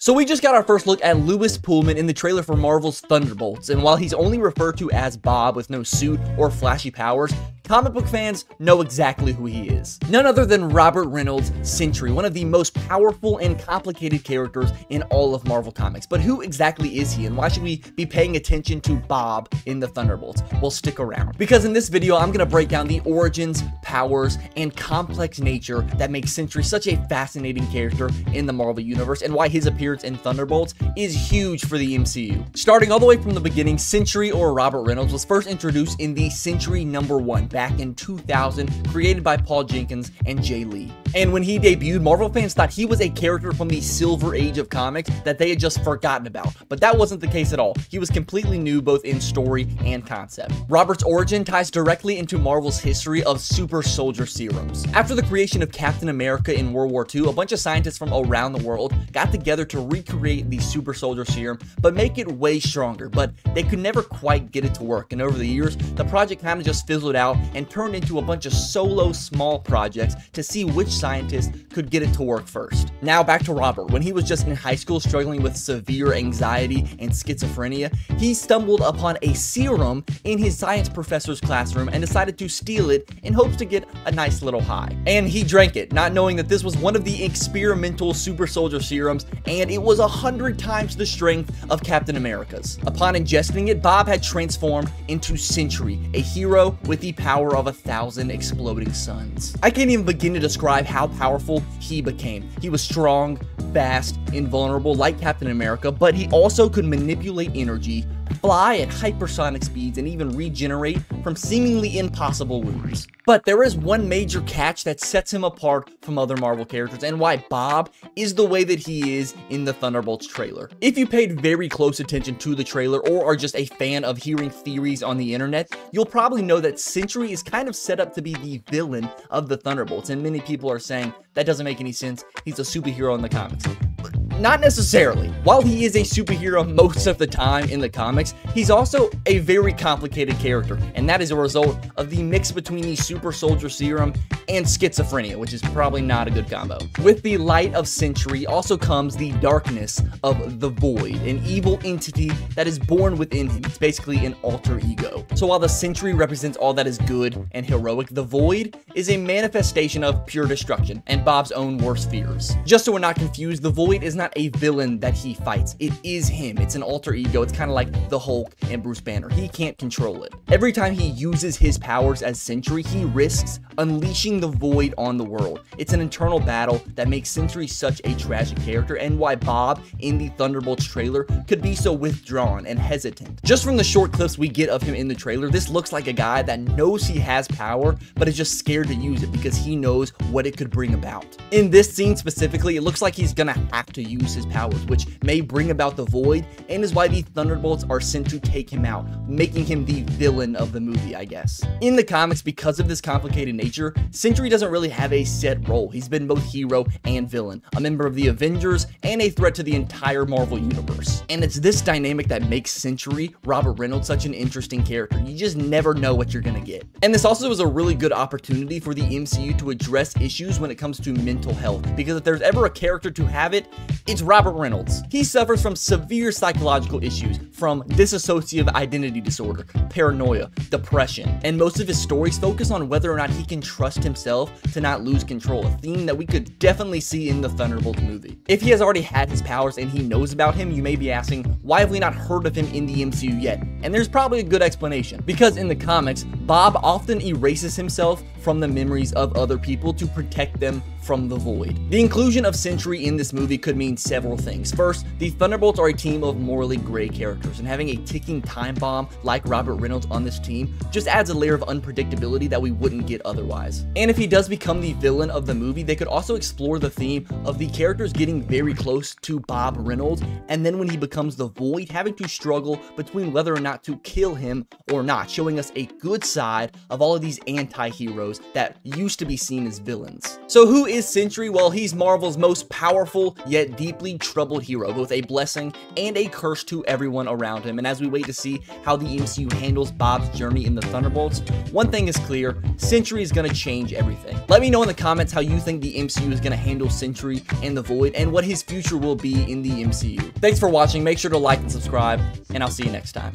So we just got our first look at Lewis Pullman in the trailer for Marvel's Thunderbolts, and while he's only referred to as Bob with no suit or flashy powers, comic book fans know exactly who he is. None other than Robert Reynolds' Sentry, one of the most powerful and complicated characters in all of Marvel Comics. But who exactly is he, and why should we be paying attention to Bob in the Thunderbolts? Well, stick around, because in this video, I'm going to break down the origins, powers, and complex nature that makes Sentry such a fascinating character in the Marvel Universe, and why his appearance in Thunderbolts is huge for the MCU. Starting all the way from the beginning, Sentry, or Robert Reynolds, was first introduced in the Sentry #1 back in 2000, created by Paul Jenkins and Jay Lee. And when he debuted, Marvel fans thought he was a character from the Silver Age of comics that they had just forgotten about. But that wasn't the case at all. He was completely new both in story and concept. Robert's origin ties directly into Marvel's history of super soldier serums. After the creation of Captain America in World War II, a bunch of scientists from around the world got together to recreate the super soldier serum, but make it way stronger. But they could never quite get it to work. And over the years, the project kind of just fizzled out and turned into a bunch of solo small projects to see which scientists could get it to work first. Now back to Robert. When he was just in high school struggling with severe anxiety and schizophrenia, he stumbled upon a serum in his science professor's classroom and decided to steal it in hopes to get a nice little high. And he drank it, not knowing that this was one of the experimental super soldier serums, and it was 100 times the strength of Captain America's. Upon ingesting it, Bob had transformed into Sentry, a hero with the power of 1,000 exploding suns. I can't even begin to describe how powerful he became. He was strong, fast, invulnerable like Captain America, but he also could manipulate energy, fly at hypersonic speeds, and even regenerate from seemingly impossible wounds. But there is one major catch that sets him apart from other Marvel characters, and why Bob is the way that he is in the Thunderbolts trailer. If you paid very close attention to the trailer, or are just a fan of hearing theories on the internet, you'll probably know that Sentry is kind of set up to be the villain of the Thunderbolts, and many people are saying that doesn't make any sense. He's a superhero in the comics. Not necessarily. While he is a superhero most of the time in the comics, he's also a very complicated character, and that is a result of the mix between the super soldier serum and schizophrenia, which is probably not a good combo. With the light of Sentry also comes the darkness of the Void, an evil entity that is born within him. It's basically an alter ego. So while the Sentry represents all that is good and heroic, the Void is a manifestation of pure destruction and Bob's own worst fears. Just so we're not confused, the Void is not a villain that he fights. It is him. It's an alter ego. It's kind of like the Hulk and Bruce Banner. He can't control it. Every time he uses his powers as Sentry, he risks unleashing the Void on the world. It's an internal battle that makes Sentry such a tragic character, and why Bob in the Thunderbolts trailer could be so withdrawn and hesitant. Just from the short clips we get of him in the trailer, this looks like a guy that knows he has power, but is just scared to use it because he knows what it could bring about. In this scene specifically, it looks like he's gonna have to use his powers, which may bring about the Void, and is why the Thunderbolts are sent to take him out, making him the villain of the movie, I guess. In the comics, because of this complicated nature, Sentry doesn't really have a set role. He's been both hero and villain, a member of the Avengers, and a threat to the entire Marvel Universe. And it's this dynamic that makes Sentry, Robert Reynolds, such an interesting character. You just never know what you're gonna get. And this also was a really good opportunity for the MCU to address issues when it comes to mental health, because if there's ever a character to have it, it's Robert Reynolds. He suffers from severe psychological issues, from dissociative identity disorder, paranoia, depression, and most of his stories focus on whether or not he can trust himself to not lose control, a theme that we could definitely see in the Thunderbolts movie. If he has already had his powers and he knows about him, you may be asking, why have we not heard of him in the MCU yet? And there's probably a good explanation. Because in the comics, Bob often erases himself from the memories of other people to protect them from the Void. The inclusion of Sentry in this movie could mean several things. First, the Thunderbolts are a team of morally gray characters, and having a ticking time bomb like Robert Reynolds on this team just adds a layer of unpredictability that we wouldn't get otherwise. And if he does become the villain of the movie, they could also explore the theme of the characters getting very close to Bob Reynolds, and then when he becomes the Void, having to struggle between whether or not to kill him or not, showing us a good side of all of these anti-heroes that used to be seen as villains. So who is Sentry? Well, he's Marvel's most powerful yet deeply troubled hero, both a blessing and a curse to everyone around around him, and as we wait to see how the MCU handles Bob's journey in the Thunderbolts, one thing is clear: Sentry is going to change everything. Let me know in the comments how you think the MCU is going to handle Sentry and the Void, and what his future will be in the MCU. Thanks for watching, make sure to like and subscribe, and I'll see you next time.